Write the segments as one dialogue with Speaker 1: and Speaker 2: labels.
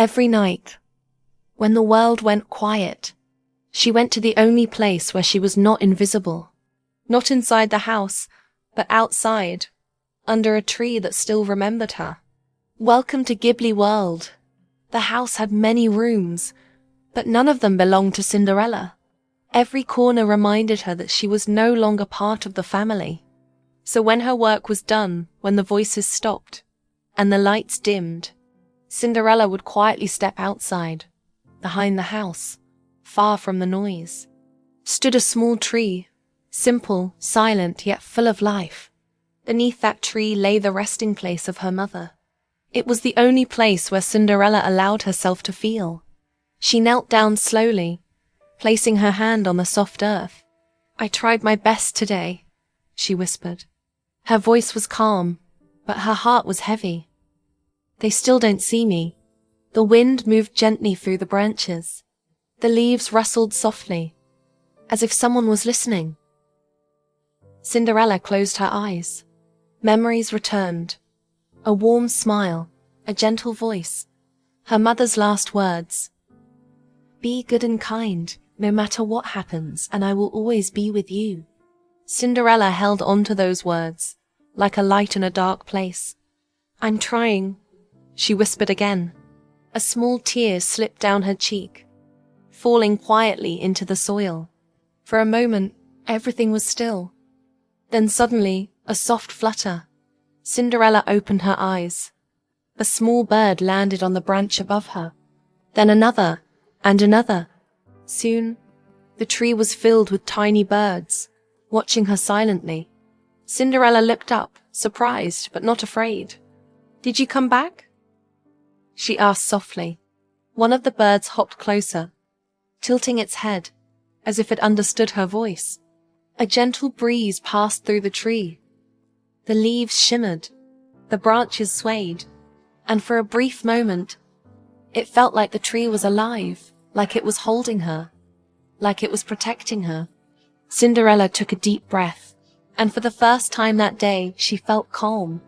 Speaker 1: Every night, when the world went quiet, she went to the only place where she was not invisible. Not inside the house, but outside, under a tree that still remembered her. Welcome to Ghibli World. The house had many rooms, but none of them belonged to Cinderella. Every corner reminded her that she was no longer part of the family. So when her work was done, when the voices stopped, and the lights dimmed, Cinderella would quietly step outside, behind the house, far from the noise. Stood a small tree, simple, silent, yet full of life. Beneath that tree lay the resting place of her mother. It was the only place where Cinderella allowed herself to feel. She knelt down slowly, placing her hand on the soft earth. "I tried my best today," she whispered. Her voice was calm, but her heart was heavy. "They still don't see me." The wind moved gently through the branches. The leaves rustled softly, as if someone was listening. Cinderella closed her eyes. Memories returned. A warm smile, a gentle voice, her mother's last words. "Be good and kind, no matter what happens, and I will always be with you." Cinderella held on to those words, like a light in a dark place. "I'm trying," she whispered again. A small tear slipped down her cheek, falling quietly into the soil. For a moment, everything was still. Then suddenly, a soft flutter. Cinderella opened her eyes. A small bird landed on the branch above her. Then another, and another. Soon, the tree was filled with tiny birds, watching her silently. Cinderella looked up, surprised but not afraid. "Did you come back?" she asked softly. One of the birds hopped closer, tilting its head, as if it understood her voice. A gentle breeze passed through the tree. The leaves shimmered, the branches swayed, and for a brief moment, it felt like the tree was alive, like it was holding her, like it was protecting her. Cinderella took a deep breath, and for the first time that day, she felt calm.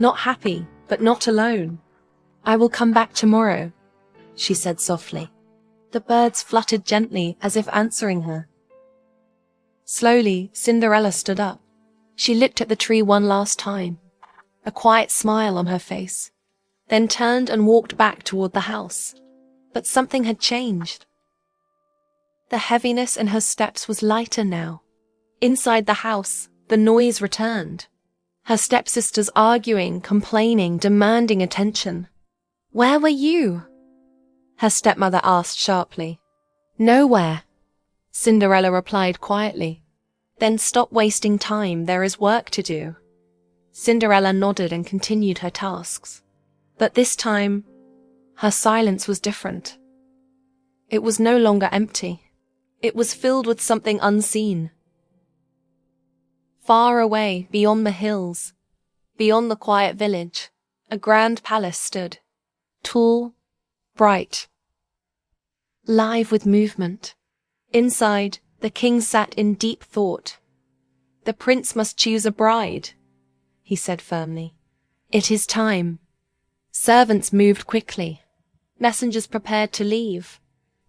Speaker 1: Not happy, but not alone. "I will come back tomorrow," she said softly. The birds fluttered gently as if answering her. Slowly, Cinderella stood up. She looked at the tree one last time, a quiet smile on her face, then turned and walked back toward the house. But something had changed. The heaviness in her steps was lighter now. Inside the house, the noise returned. Her stepsisters arguing, complaining, demanding attention. "Where were you?" her stepmother asked sharply. "Nowhere," Cinderella replied quietly. "Then stop wasting time, there is work to do." Cinderella nodded and continued her tasks. But this time, her silence was different. It was no longer empty. It was filled with something unseen. Far away, beyond the hills, beyond the quiet village, a grand palace stood. Tall, bright, live with movement. Inside, the king sat in deep thought. "The prince must choose a bride," he said firmly. "It is time." Servants moved quickly. Messengers prepared to leave.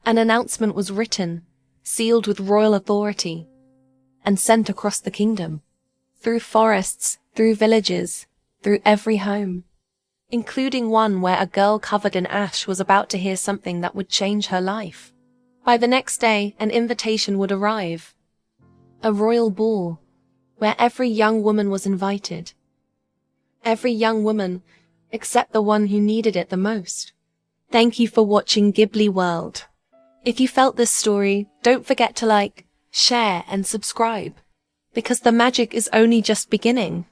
Speaker 1: An announcement was written, sealed with royal authority, and sent across the kingdom. Through forests, through villages, through every home, including one where a girl covered in ash was about to hear something that would change her life. By the next day, an invitation would arrive. A royal ball, where every young woman was invited. Every young woman, except the one who needed it the most. Thank you for watching Ghibli World. If you felt this story, don't forget to like, share, and subscribe, because the magic is only just beginning.